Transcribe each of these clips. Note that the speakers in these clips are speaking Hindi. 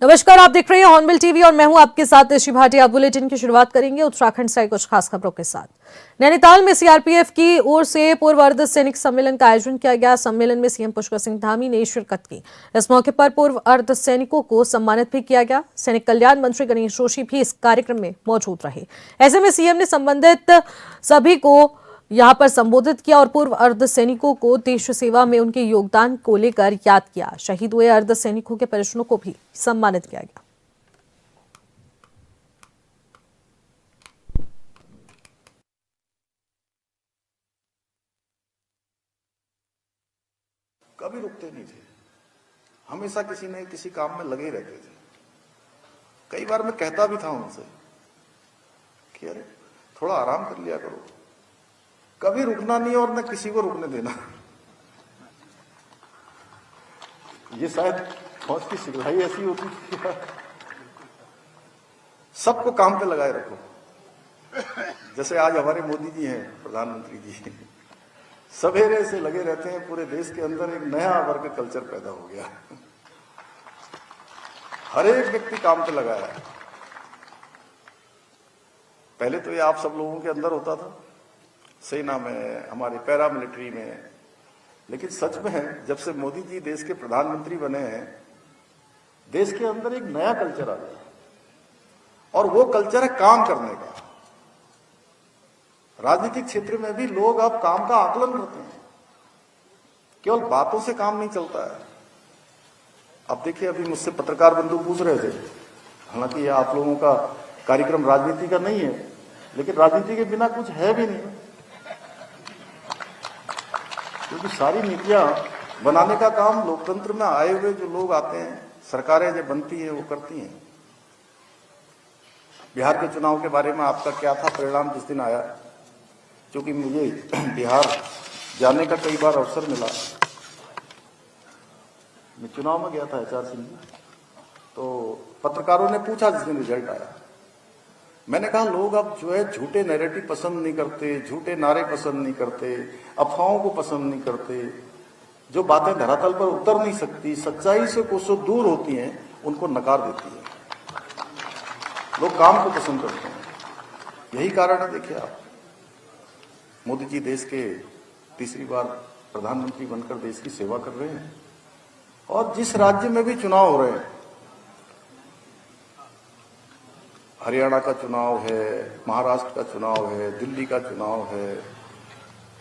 नमस्कार, आप देख रहे हैं हॉर्नबिल टीवी और मैं हूं आपके साथ ऋषि भाटिया। बुलेटिन की शुरुआत करेंगे उत्तराखंड से कुछ खास खबरों के साथ। नैनीताल में सीआरपीएफ की ओर से पूर्व अर्ध सैनिक सम्मेलन का आयोजन किया गया। सम्मेलन में सीएम पुष्कर सिंह धामी ने शिरकत की। इस मौके पर पूर्व अर्ध सैनिकों को सम्मानित भी किया गया। सैनिक कल्याण मंत्री गणेश जोशी भी इस कार्यक्रम में मौजूद रहे। ऐसे में सीएम ने संबंधित सभी को यहां पर संबोधित किया और पूर्व अर्ध सैनिकों को देश सेवा में उनके योगदान को लेकर याद किया। शहीद हुए अर्ध सैनिकों के परिजनों को भी सम्मानित किया गया। कभी रुकते नहीं थे, हमेशा किसी न किसी काम में लगे रहते थे। कई बार मैं कहता भी था उनसे कि अरे थोड़ा आराम कर लिया करो। कभी रुकना नहीं और न किसी को रुकने देना। ये शायद फौज की सिखलाई ऐसी होती है, सबको काम पे लगाए रखो। जैसे आज हमारे मोदी जी हैं, प्रधानमंत्री जी, सवेरे से लगे रहते हैं। पूरे देश के अंदर एक नया वर्ग कल्चर पैदा हो गया। हर एक व्यक्ति काम पे लगाया है। पहले तो ये आप सब लोगों के अंदर होता था, सेना में, हमारे पैरामिलिट्री में, लेकिन सच में है जब से मोदी जी देश के प्रधानमंत्री बने हैं, देश के अंदर एक नया कल्चर आ गया और वो कल्चर है काम करने का। राजनीतिक क्षेत्र में भी लोग अब काम का आकलन करते हैं, केवल बातों से काम नहीं चलता है। अब देखिए, अभी मुझसे पत्रकार बंधु पूछ रहे थे, हालांकि ये आप लोगों का कार्यक्रम राजनीति का नहीं है, लेकिन राजनीति के बिना कुछ है भी नहीं, क्योंकि सारी नीतियां बनाने का काम लोकतंत्र में आए हुए जो लोग आते हैं, सरकारें जो बनती है वो करती हैं। बिहार के चुनाव के बारे में आपका क्या था परिणाम जिस दिन आया? क्योंकि मुझे बिहार जाने का कई बार अवसर मिला, मैं चुनाव में गया था HR सिंह, तो पत्रकारों ने पूछा जिस दिन रिजल्ट आया, मैंने कहा लोग अब जो है झूठे नैरेटिव पसंद नहीं करते, झूठे नारे पसंद नहीं करते, अफवाहों को पसंद नहीं करते, जो बातें धरातल पर उतर नहीं सकती, सच्चाई से कोसों दूर होती हैं, उनको नकार देती है। लोग काम को पसंद करते हैं। यही कारण है, देखिए आप, मोदी जी देश के तीसरी बार प्रधानमंत्री बनकर देश की सेवा कर रहे हैं और जिस राज्य में भी चुनाव हो रहे हैं, हरियाणा का चुनाव है, महाराष्ट्र का चुनाव है, दिल्ली का चुनाव है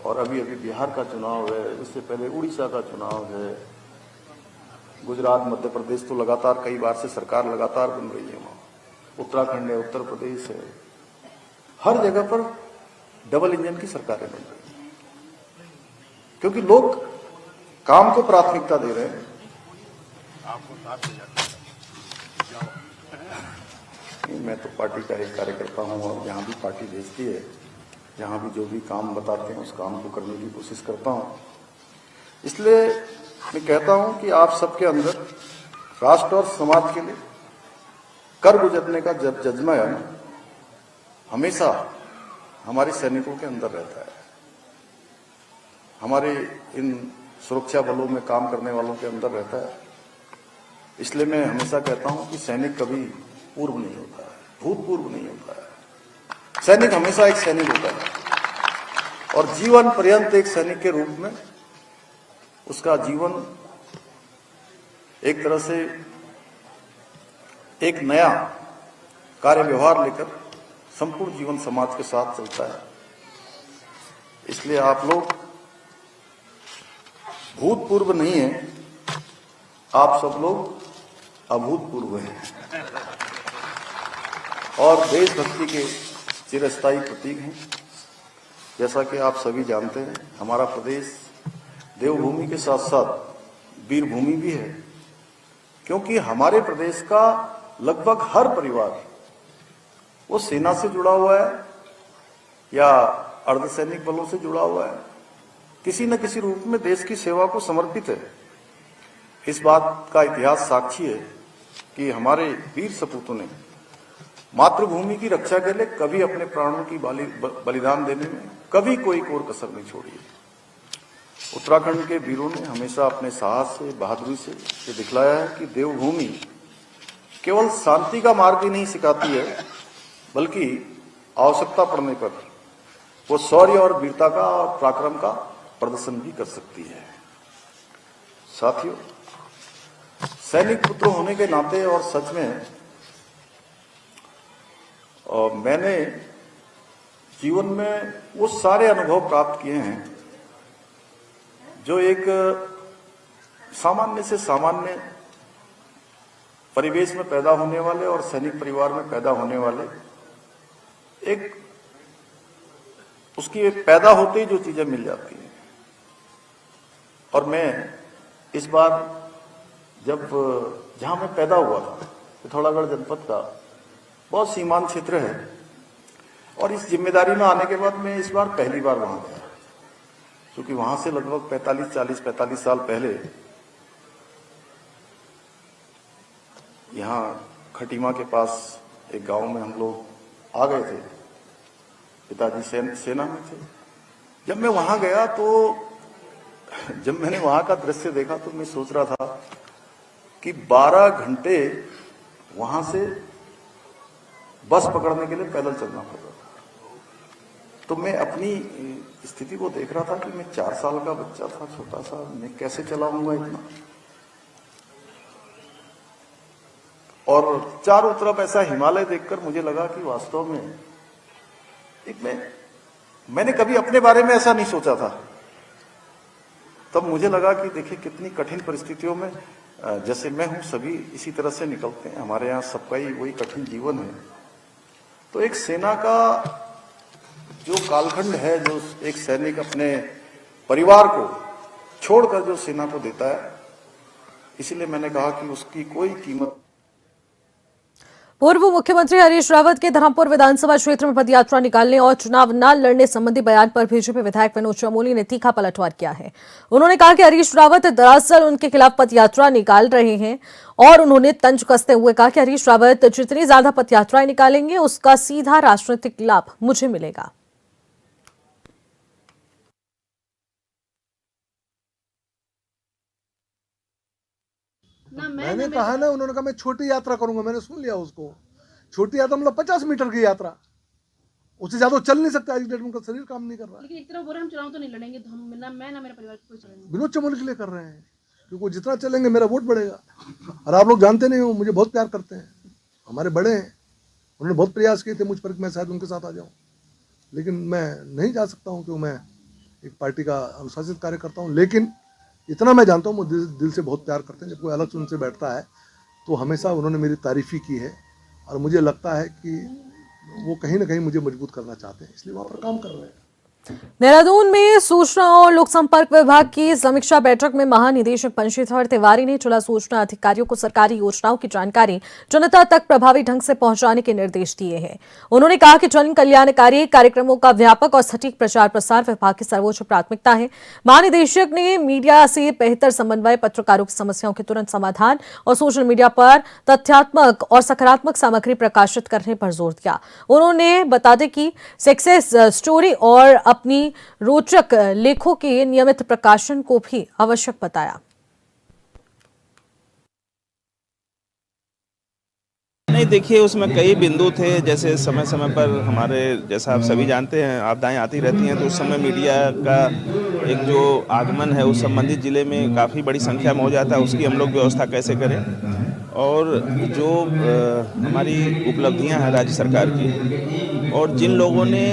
और अभी अभी बिहार का चुनाव है, उससे पहले उड़ीसा का चुनाव है, गुजरात, मध्य प्रदेश तो लगातार कई बार से सरकार लगातार बन रही है, वहां उत्तराखंड है, उत्तर प्रदेश है, हर जगह पर डबल इंजन की सरकारें बन रही हैं, क्योंकि लोग काम को प्राथमिकता दे रहे हैं। मैं तो पार्टी का एक कार्यकर्ता हूं और जहां भी पार्टी भेजती है, जहां भी जो भी काम बताते हैं उस काम को करने की कोशिश करता हूं। इसलिए मैं कहता हूं कि आप सबके अंदर राष्ट्र और समाज के लिए कर गुजरने का जज्बा है ना, हमेशा हमारे सैनिकों के अंदर रहता है, हमारे इन सुरक्षा बलों में काम करने वालों के अंदर रहता है। इसलिए मैं हमेशा कहता हूं कि सैनिक कभी पूर्व नहीं होता है, भूतपूर्व नहीं होता है। सैनिक हमेशा एक सैनिक होता है और जीवन पर्यंत एक सैनिक के रूप में उसका जीवन एक तरह से एक नया कार्य व्यवहार लेकर संपूर्ण जीवन समाज के साथ चलता है। इसलिए आप लोग भूतपूर्व नहीं है, आप सब लोग अभूतपूर्व हैं और देशभक्ति के चिरस्थायी प्रतीक हैं। जैसा कि आप सभी जानते हैं, हमारा प्रदेश देवभूमि के साथ साथ वीरभूमि भी है, क्योंकि हमारे प्रदेश का लगभग हर परिवार वो सेना से जुड़ा हुआ है या अर्धसैनिक बलों से जुड़ा हुआ है, किसी न किसी रूप में देश की सेवा को समर्पित है। इस बात का इतिहास साक्षी है कि हमारे वीर सपूतों ने मातृभूमि की रक्षा के लिए कभी अपने प्राणों की बलिदान देने में कभी कोई कोर कसर नहीं छोड़ी है। उत्तराखंड के वीरों ने हमेशा अपने साहस से, बहादुरी से ये दिखलाया है कि देवभूमि केवल शांति का मार्ग ही नहीं सिखाती है, बल्कि आवश्यकता पड़ने पर वो शौर्य और वीरता का और पराक्रम का प्रदर्शन भी कर सकती है। साथियों, सैनिक पुत्र होने के नाते और सच में मैंने जीवन में वो सारे अनुभव प्राप्त किए हैं जो एक सामान्य से सामान्य परिवेश में पैदा होने वाले और सैनिक परिवार में पैदा होने वाले एक उसकी पैदा होते ही जो चीजें मिल जाती हैं। और मैं इस बार जब जहां मैं पैदा हुआ था, पिथौरागढ़ जनपद का बहुत सीमांत क्षेत्र है, और इस जिम्मेदारी में आने के बाद मैं इस बार पहली बार वहां गया, क्योंकि वहां से लगभग 45 साल पहले यहाँ खटीमा के पास एक गांव में हम लोग आ गए थे। पिताजी सेना में थे। जब मैं वहां गया तो जब मैंने वहां का दृश्य देखा तो मैं सोच रहा था कि 12 घंटे वहां से बस पकड़ने के लिए पैदल चलना पड़ता था। तो मैं अपनी स्थिति को देख रहा था कि मैं 4 साल का बच्चा था, छोटा सा, मैं कैसे चलाऊंगा इतना। और चारों तरफ ऐसा हिमालय देखकर मुझे लगा कि वास्तव में मैंने कभी अपने बारे में ऐसा नहीं सोचा था। तब मुझे लगा कि देखिए कितनी कठिन परिस्थितियों में जैसे मैं हूं, सभी इसी तरह से निकलते हैं। हमारे यहाँ सबका ही वही कठिन जीवन है। तो एक सेना का जो कालखंड है, जो एक सैनिक अपने परिवार को छोड़कर जो सेना को देता है, इसीलिए मैंने कहा कि उसकी कोई कीमत। पूर्व मुख्यमंत्री हरीश रावत के धरमपुर विधानसभा क्षेत्र में पदयात्रा निकालने और चुनाव न लड़ने संबंधी बयान पर बीजेपी विधायक विनोद चमोली ने तीखा पलटवार किया है। उन्होंने कहा कि हरीश रावत दरअसल उनके खिलाफ पदयात्रा निकाल रहे हैं और उन्होंने तंज कसते हुए कहा कि हरीश रावत जितनी ज्यादा पदयात्राएं निकालेंगे उसका सीधा राजनीतिक लाभ मुझे मिलेगा। मैंने कहा ना, उन्होंने कहा मैं छोटी यात्रा करूंगा। मैंने सुन लिया उसको। छोटी यात्रा मतलब 50 मीटर की यात्रा, उससे ज्यादा चल नहीं सकता। आज डेट में उनका शरीर काम नहीं कर रहा। लेकिन एक तरफ बोल रहे हम चुनाव तो नहीं लड़ेंगे, तो हम ना मैं ना मेरा परिवार कोई चलेंगे। विनोद चमोली के लिए कर रहे हैं, क्योंकि जितना चलेंगे मेरा वोट बढ़ेगा। और आप लोग जानते नहीं हो, मुझे बहुत प्यार करते हैं, हमारे बड़े हैं। उन्होंने बहुत प्रयास किए थे मुझ पर कि मैं शायद उनके साथ आ जाऊँ, लेकिन मैं नहीं जा सकता हूँ क्योंकि मैं एक पार्टी का अनुशासित कार्य करता हूँ। लेकिन इतना मैं जानता हूँ, वो दिल से बहुत प्यार करते हैं। जब कोई अलग से उनसे बैठता है तो हमेशा उन्होंने मेरी तारीफ ही की है, और मुझे लगता है कि वो कहीं ना कहीं मुझे मजबूत करना चाहते हैं, इसलिए वहाँ पर काम कर रहे हैं। देहरादून में सूचना और लोक संपर्क विभाग की समीक्षा बैठक में महानिदेशक बंशीधर तिवारी ने जिला सूचना अधिकारियों को सरकारी योजनाओं की जानकारी जनता तक प्रभावी ढंग से पहुंचाने के निर्देश दिए हैं। उन्होंने कहा कि जन कल्याणकारी कार्यक्रमों का व्यापक और सटीक प्रचार प्रसार विभाग की सर्वोच्च प्राथमिकता है। महानिदेशक ने मीडिया से बेहतर समन्वय, पत्रकारों की समस्याओं के तुरंत समाधान और सोशल मीडिया पर तथ्यात्मक और सकारात्मक सामग्री प्रकाशित करने पर जोर दिया। उन्होंने बता दें कि सक्सेस स्टोरी और अपनी रोचक लेखों के नियमित प्रकाशन को भी आवश्यक बताया। नहीं, देखिए उसमें कई बिंदु थे। जैसे समय समय पर हमारे, जैसा आप सभी जानते हैं, आपदाएं आती रहती हैं, तो उस समय मीडिया का एक जो आगमन है उस संबंधित जिले में काफ़ी बड़ी संख्या में हो जाता है। उसकी हम लोग व्यवस्था कैसे करें, और जो हमारी उपलब्धियां हैं राज्य सरकार की, और जिन लोगों ने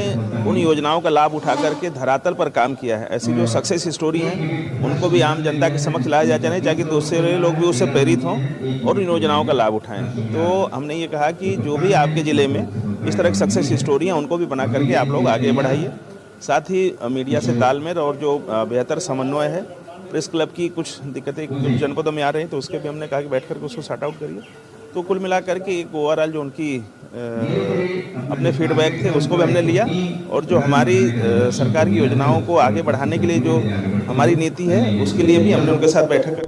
उन योजनाओं का लाभ उठा करके धरातल पर काम किया है, ऐसी जो सक्सेस स्टोरी हैं उनको भी आम जनता के समक्ष लाया जाए चाहिए, ताकि दूसरे लोग भी उससे प्रेरित हों और इन योजनाओं का लाभ उठाएं। तो हमने ये कहा कि जो भी आपके ज़िले में इस तरह की सक्सेस स्टोरी हैं उनको भी बना करके आप लोग आगे बढ़ाइए। साथ ही मीडिया से तालमेल और जो बेहतर समन्वय है, प्रेस क्लब की कुछ दिक्कतें कुछ जनपदों में आ रही हैं, तो उसके भी हमने कहा कि बैठ करके उसको सॉर्ट आउट करिए। तो कुल मिलाकर के एक ओवरऑल जो उनकी अपने फीडबैक थे उसको भी हमने लिया, और जो हमारी सरकार की योजनाओं को आगे बढ़ाने के लिए जो हमारी नीति है उसके लिए भी हमने उनके साथ बैठक कर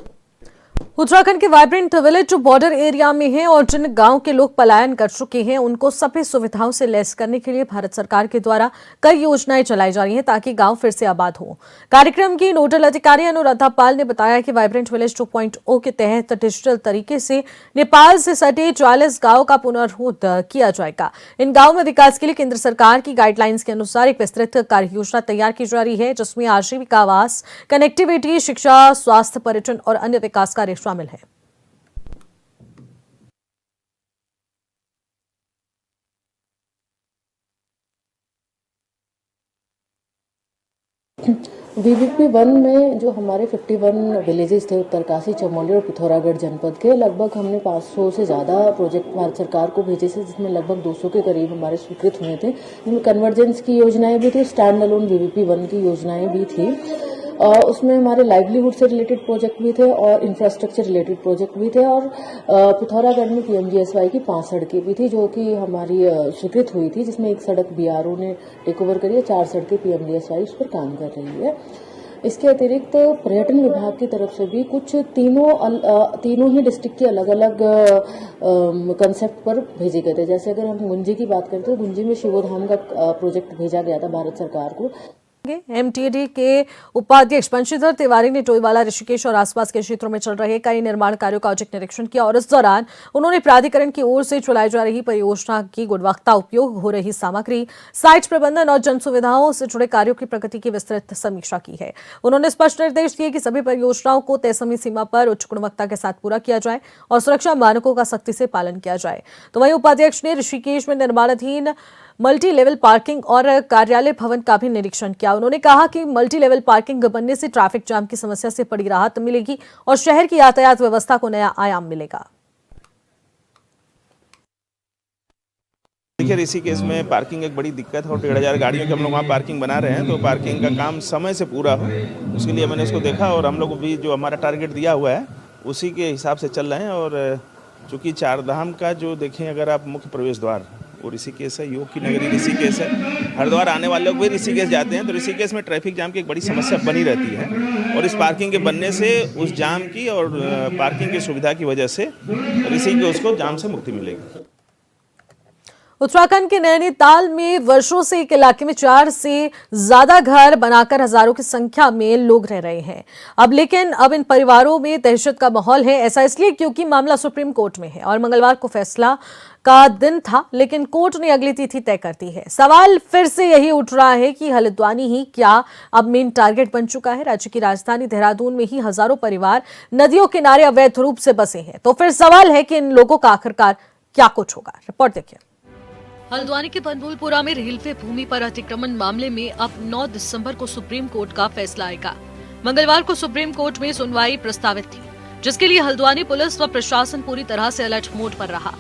उत्तराखंड के वाइब्रेंट विलेज जो बॉर्डर एरिया में है और जिन गांव के लोग पलायन कर चुके हैं उनको सभी सुविधाओं से लैस करने के लिए भारत सरकार के द्वारा कई योजनाएं चलाई जा रही हैं ताकि गांव फिर से आबाद हो। कार्यक्रम की नोडल अधिकारी अनुराधा पाल ने बताया कि वाइब्रेंट विलेज 2.0 के तहत डिजिटल तरीके से नेपाल से सटे 40 गांव का पुनर्रोध किया जाएगा। इन गाँव में विकास के लिए केंद्र सरकार की गाइडलाइंस के अनुसार एक विस्तृत कार्य योजना तैयार की जा रही है जिसमें आजीविका, आवास, कनेक्टिविटी, शिक्षा, स्वास्थ्य, पर्यटन और अन्य विकास कार्य शामिल है। वीवीपी 1 में जो हमारे 51 विलेजेस थे उत्तरकाशी, चमोली और पिथौरागढ़ जनपद के, लगभग हमने 500 से ज़्यादा प्रोजेक्ट भारत सरकार को भेजे थे जिसमें लगभग 200 के करीब हमारे स्वीकृत हुए थे। जिनमें कन्वर्जेंस की योजनाएं भी थी, स्टैंड अलोन वीवीपी 1 की योजनाएं भी थी। उसमें हमारे लाइवलीहुड से रिलेटेड प्रोजेक्ट भी थे और इंफ्रास्ट्रक्चर रिलेटेड प्रोजेक्ट भी थे और पिथौरागढ़ में पीएमजीएसवाई की 5 सड़कें भी थी जो कि हमारी स्वीकृत हुई थी, जिसमें एक सड़क बीआरओ ने टेक ओवर करी है, 4 सड़कें पीएमजीएसवाई उस पर काम कर रही है। इसके अतिरिक्त पर्यटन विभाग की तरफ से भी कुछ तीनों ही डिस्ट्रिक्ट के अलग अलग कंसेप्ट पर भेजे गए थे। जैसे अगर हम गुंजी की बात करते तो गुंजी में शिवोधाम का प्रोजेक्ट भेजा गया था भारत सरकार को। एमटीडी के उपाध्यक्ष बंशीधर तिवारी ने टोईवाला, ऋषिकेश और आसपास के क्षेत्रों में चल रहे कई निर्माण कार्यों का औचक निरीक्षण किया और इस दौरान उन्होंने प्राधिकरण की ओर से चलाई जा रही परियोजना की गुणवत्ता, उपयोग हो रही सामग्री, साइट प्रबंधन और जन सुविधाओं से जुड़े कार्यों की प्रगति की विस्तृत समीक्षा की है। उन्होंने स्पष्ट निर्देश दिए कि सभी परियोजनाओं को तय समय सीमा पर उच्च गुणवत्ता के साथ पूरा किया जाए और सुरक्षा मानकों का सख्ती से पालन किया जाए। तो वहीं उपाध्यक्ष ने ऋषिकेश में निर्माणाधीन मल्टी लेवल पार्किंग और कार्यालय भवन का भी निरीक्षण किया। उन्होंने कहा कि मल्टी लेवल पार्किंग बनने से ट्रैफिक जाम की समस्या से बड़ी राहत मिलेगी और शहर की यातायात व्यवस्था को नया आयाम मिलेगा। देखिए, ऋषिकेश में पार्किंग एक बड़ी दिक्कत है और 1,500 गाड़ियों की हम लोग वहाँ पार्किंग बना रहे हैं, तो पार्किंग का काम समय से पूरा हो उसके लिए मैंने इसको देखा और हम लोग भी जो हमारा टारगेट दिया हुआ है उसी के हिसाब से चल रहे हैं। और चूँकि 4 धाम का जो देखें, अगर आप मुख्य प्रवेश द्वार वो ऋषिकेश है, योग की नगरी ऋषिकेश है, हरिद्वार आने वाले लोग भी ऋषिकेश जाते हैं, तो ऋषिकेश में ट्रैफिक जाम की एक बड़ी समस्या बनी रहती है और इस पार्किंग के बनने से उस जाम की और पार्किंग की सुविधा की वजह से ऋषिकेश को जाम से मुक्ति मिलेगी। उत्तराखंड के नैनीताल में वर्षों से एक इलाके में 4 से ज्यादा घर बनाकर हजारों की संख्या में लोग रह रहे हैं। अब इन परिवारों में दहशत का माहौल है। ऐसा इसलिए क्योंकि मामला सुप्रीम कोर्ट में है और मंगलवार को फैसला का दिन था, लेकिन कोर्ट ने अगली तिथि तय कर दी है। सवाल फिर से यही उठ रहा है कि हल्द्वानी ही क्या अब मेन टारगेट बन चुका है। राज्य की राजधानी देहरादून में ही हजारों परिवार नदियों किनारे अवैध रूप से बसे हैं, तो फिर सवाल है कि इन लोगों का आखिरकार क्या कुछ होगा। रिपोर्ट देखिए। हल्द्वानी के बनबुलपुरा में रेलवे भूमि पर अतिक्रमण मामले में अब 9 दिसंबर को सुप्रीम कोर्ट का फैसला आएगा। मंगलवार को सुप्रीम कोर्ट में सुनवाई प्रस्तावित थी, जिसके लिए हल्द्वानी पुलिस व प्रशासन पूरी तरह से अलर्ट मोड पर रहा।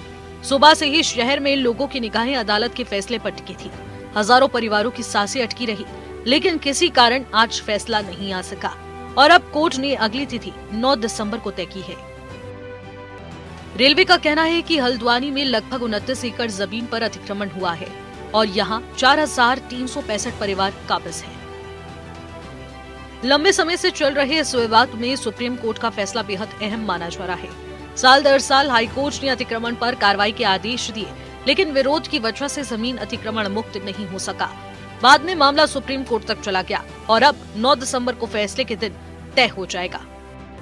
सुबह से ही शहर में लोगों की निगाहें अदालत के फैसले पर टिकी थी। हजारों परिवारों की सांसें अटकी रही, लेकिन किसी कारण आज फैसला नहीं आ सका और अब कोर्ट ने अगली तिथि 9 दिसंबर को तय की है। रेलवे का कहना है कि हल्द्वानी में लगभग 29 एकड़ जमीन पर अतिक्रमण हुआ है और यहाँ 4,365 परिवार काबिज हैं। लंबे समय से चल रहे इस विवाद में सुप्रीम कोर्ट का फैसला बेहद अहम माना जा रहा है। साल दर साल हाईकोर्ट ने अतिक्रमण पर कार्रवाई के आदेश दिए, लेकिन विरोध की वजह से जमीन अतिक्रमण मुक्त नहीं हो सका। बाद में मामला सुप्रीम कोर्ट तक चला गया और अब 9 दिसंबर को फैसले के दिन तय हो जाएगा।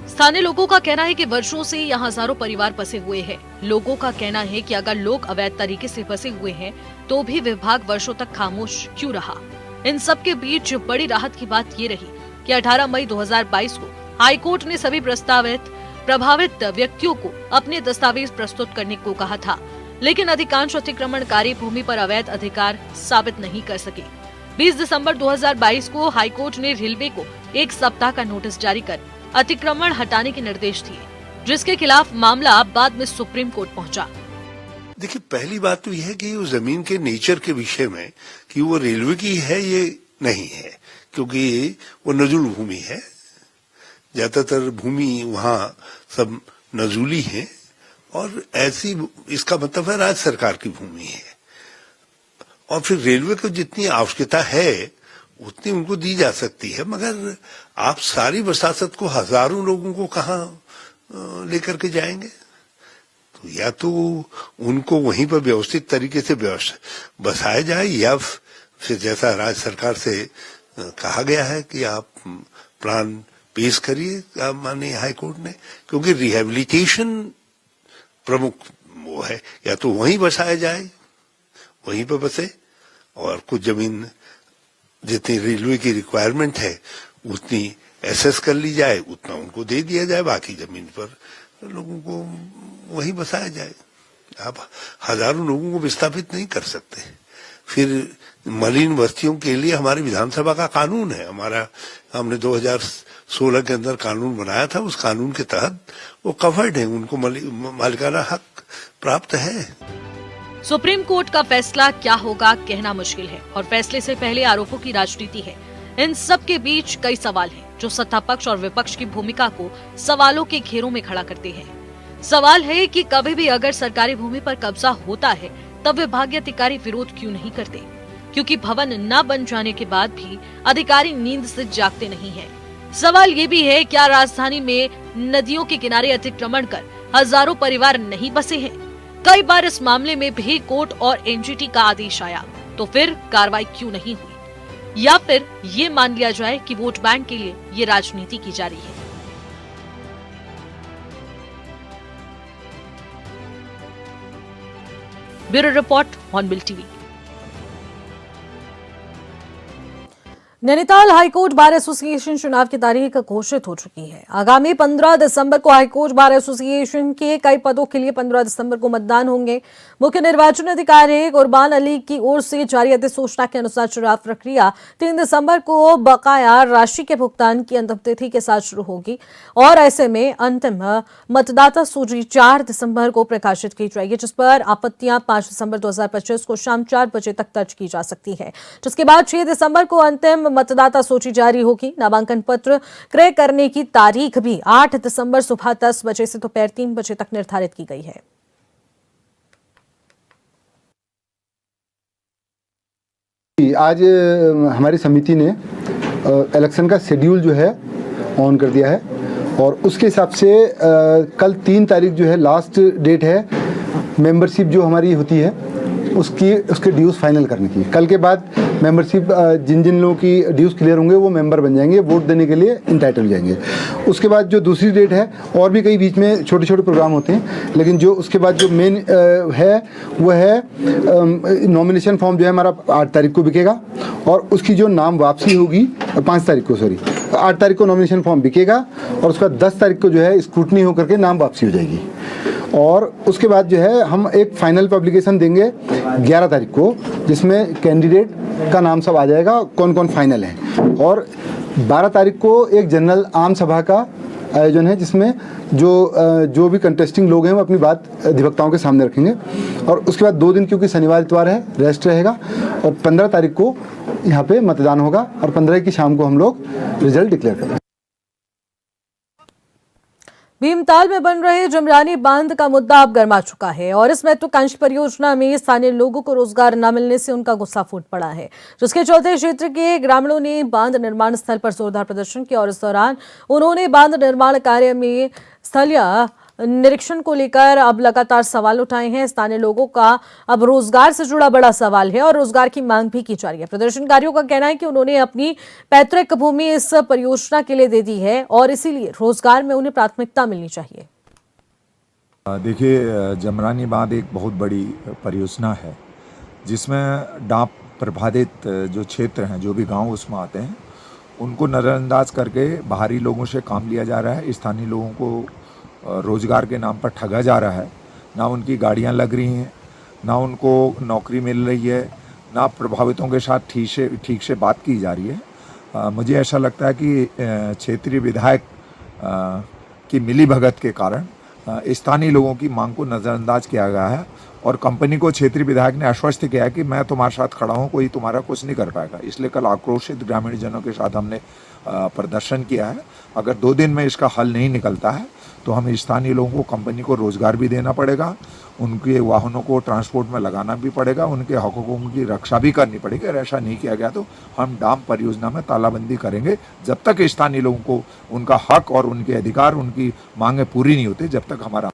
स्थानीय लोगों का कहना है कि वर्षों से यहाँ हजारों परिवार बसे हुए हैं। लोगों का कहना है कि अगर लोग अवैध तरीके से बसे हुए हैं, तो भी विभाग वर्षों तक खामोश क्यों रहा। इन सब के बीच बड़ी राहत की बात ये रही कि 18 मई 2022 को हाईकोर्ट ने सभी प्रभावित व्यक्तियों को अपने दस्तावेज प्रस्तुत करने को कहा था, लेकिन अधिकांश अतिक्रमणकारी भूमि पर अवैध अधिकार साबित नहीं कर सके। 20 दिसंबर 2022 को हाईकोर्ट ने रेलवे को 1 सप्ताह का नोटिस जारी कर अतिक्रमण हटाने के निर्देश दिए, जिसके खिलाफ मामला बाद में सुप्रीम कोर्ट पहुंचा। देखिए, पहली बात तो यह है कि वो जमीन के नेचर के विषय में कि वो रेलवे की है ये नहीं है, क्योंकि वो नजुल भूमि है। ज्यादातर भूमि वहाँ सब नजूली है और ऐसी इसका मतलब है राज्य सरकार की भूमि है और फिर रेलवे को जितनी आवश्यकता है उतनी उनको दी जा सकती है, मगर आप सारी वसासत को हजारों लोगों को कहाँ लेकर के जाएंगे। तो या तो उनको वहीं पर व्यवस्थित तरीके से बसाया जाए, या फिर जैसा राज्य सरकार से कहा गया है कि आप प्लान पेश करिए माननीय हाईकोर्ट ने, क्योंकि रिहेबिलिटेशन प्रमुख वो है। या तो वहीं बसाया जाए, वहीं पर बसे, और कुछ जमीन जितनी रेलवे की रिक्वायरमेंट है उतनी एसेस कर ली जाए, उतना उनको दे दिया जाए, बाकी जमीन पर लोगों को वहीं बसाया जाए। आप हजारों लोगों को विस्थापित नहीं कर सकते। फिर मलिन बस्तियों के लिए हमारी विधानसभा का कानून है, हमने 2016 के अंदर कानून बनाया था, उस कानून के तहत वो कवर्ड है, उनको मालिकाना हक प्राप्त है। सुप्रीम कोर्ट का फैसला क्या होगा कहना मुश्किल है, और फैसले से पहले आरोपों की राजनीति है। इन सब के बीच कई सवाल हैं जो सत्ता पक्ष और विपक्ष की भूमिका को सवालों के घेरों में खड़ा करते हैं। सवाल है कि कभी भी अगर सरकारी भूमि पर कब्जा होता है तब विभागीय अधिकारी विरोध क्यों नहीं करते, क्योंकि भवन न बन जाने के बाद भी अधिकारी नींद से जागते नहीं हैं। सवाल ये भी है, क्या राजधानी में नदियों के किनारे अतिक्रमण कर हजारों परिवार नहीं बसे हैं? कई बार इस मामले में भी कोर्ट और एनजीटी का आदेश आया, तो फिर कार्रवाई क्यों नहीं हुई? या फिर ये मान लिया जाए कि वोट बैंक के लिए ये राजनीति की जा रही है? Bureau report, hornbill TV. Nainital high court bar association चुनाव की तारीख घोषित हो चुकी है। आगामी 15 दिसंबर को हाईकोर्ट बार एसोसिएशन के कई पदों के लिए 15 दिसंबर को मतदान होंगे। मुख्य निर्वाचन अधिकारी कुर्बान अली की ओर से जारी अधिसूचना के अनुसार चुनाव प्रक्रिया 3 दिसंबर को बकाया राशि के भुगतान की अंतिम तिथि के साथ शुरू होगी, और ऐसे में अंतिम मतदाता सूची 4 दिसंबर को प्रकाशित की जाएगी, जिस पर आपत्तियां 5 दिसंबर 2025 को शाम 4 बजे तक दर्ज की जा सकती है। जिसके बाद 6 दिसंबर को अंतिम मतदाता सूची जारी होगी। नामांकन पत्र क्रय करने की तारीख भी 8 दिसंबर सुबह 10 बजे से दोपहर 3 बजे तक निर्धारित की गई है। आज हमारी समिति ने इलेक्शन का शेड्यूल जो है ऑन कर दिया है, और उसके हिसाब से कल 3 तारीख जो है लास्ट डेट है मेंबरशिप जो हमारी होती है उसके ड्यूज फाइनल करने की। कल के बाद मेंबरशिप जिन जिन लोगों की ड्यूज क्लियर होंगे वो मेंबर बन जाएंगे, वोट देने के लिए इंटाइटल हो जाएंगे। उसके बाद जो दूसरी डेट है, और भी कई बीच में छोटे छोटे प्रोग्राम होते हैं, लेकिन जो उसके बाद जो मेन है वो है नॉमिनेशन फॉर्म जो है हमारा 8 तारीख को बिकेगा, और उसकी जो नाम वापसी होगी 5 तारीख को, 8 तारीख को नॉमिनेशन फॉर्म बिकेगा, और उसके बाद 10 तारीख को जो है स्क्रूटनी होकर के नाम वापसी हो जाएगी। और उसके बाद जो है हम एक फाइनल पब्लिकेशन देंगे 11 तारीख को, जिसमें कैंडिडेट का नाम सब आ जाएगा, कौन कौन फाइनल है। और 12 तारीख को एक जनरल आम सभा का आयोजन है, जिसमें जो भी कंटेस्टिंग लोग हैं वो अपनी बात अधिवक्ताओं के सामने रखेंगे। और उसके बाद 2 दिन, क्योंकि शनिवार इतवार है, रेस्ट रहेगा, और 15 तारीख को यहाँ पे मतदान होगा, और 15 की शाम को हम लोग रिजल्ट डिक्लेयर करेंगे। भीमताल में बन रहे जमरानी बांध का मुद्दा अब गर्मा चुका है, और इस महत्वाकांक्षी परियोजना में स्थानीय लोगों को रोजगार न मिलने से उनका गुस्सा फूट पड़ा है, जिसके चलते क्षेत्र के ग्रामीणों ने बांध निर्माण स्थल पर जोरदार प्रदर्शन किया। और इस दौरान उन्होंने बांध निर्माण कार्य में स्थलीय निरीक्षण को लेकर अब लगातार सवाल उठाए हैं। स्थानीय लोगों का अब रोजगार से जुड़ा बड़ा सवाल है, और रोजगार की मांग भी की जा रही है। प्रदर्शनकारियों का कहना है कि उन्होंने अपनी पैतृक भूमि इस परियोजना के लिए दे दी है, और इसीलिए रोजगार में उन्हें प्राथमिकता मिलनी चाहिए। देखिए, जमरानी बांध एक बहुत बड़ी परियोजना है, जिसमें डांप प्रभावित जो क्षेत्र हैं, जो भी गांव उसमें आते हैं, उनको नज़रअंदाज करके बाहरी लोगों से काम लिया जा रहा है। स्थानीय लोगों को रोज़गार के नाम पर ठगा जा रहा है। ना उनकी गाड़ियां लग रही हैं, ना उनको नौकरी मिल रही है, ना प्रभावितों के साथ ठीक से बात की जा रही है। मुझे ऐसा लगता है कि क्षेत्रीय विधायक की मिलीभगत के कारण स्थानीय लोगों की मांग को नज़रअंदाज किया गया है, और कंपनी को क्षेत्रीय विधायक ने आश्वस्त किया है कि मैं तुम्हारे साथ खड़ा हूँ, कोई तुम्हारा कुछ नहीं कर पाएगा। इसलिए कल आक्रोशित ग्रामीण जनों के साथ हमने प्रदर्शन किया है। अगर 2 दिन में इसका हल नहीं निकलता है तो हमें स्थानीय लोगों को, कंपनी को रोजगार भी देना पड़ेगा, उनके वाहनों को ट्रांसपोर्ट में लगाना भी पड़ेगा, उनके हकों की रक्षा भी करनी पड़ेगी। अगर ऐसा नहीं किया गया तो हम डाम परियोजना में तालाबंदी करेंगे जब तक स्थानीय लोगों को उनका हक और उनके अधिकार, उनकी मांगें पूरी नहीं होती, जब तक हमारा।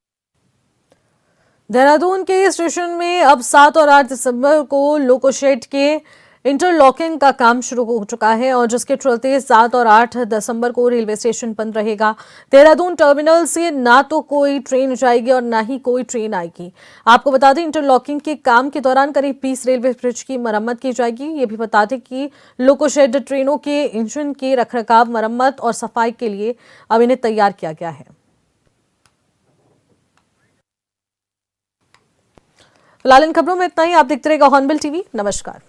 देहरादून के स्टेशन में अब 7 और 8 दिसंबर को लोको शेड के इंटरलॉकिंग का काम शुरू हो चुका है और जिसके चलते 7 और 8 दिसंबर को रेलवे स्टेशन बंद रहेगा। देहरादून टर्मिनल से ना तो कोई ट्रेन जाएगी और ना ही कोई ट्रेन आएगी। आपको बता दें, इंटरलॉकिंग के काम के दौरान करीब 20 रेलवे ब्रिज की मरम्मत की जाएगी। ये भी बता दें कि लोको शेड ट्रेनों के इंजन के रखरखाव, मरम्मत और सफाई के लिए अब इन्हें तैयार किया गया है। फिलहाल इन खबरों में इतना ही। आप देखते रहेगा हॉर्नबिल टीवी। नमस्कार।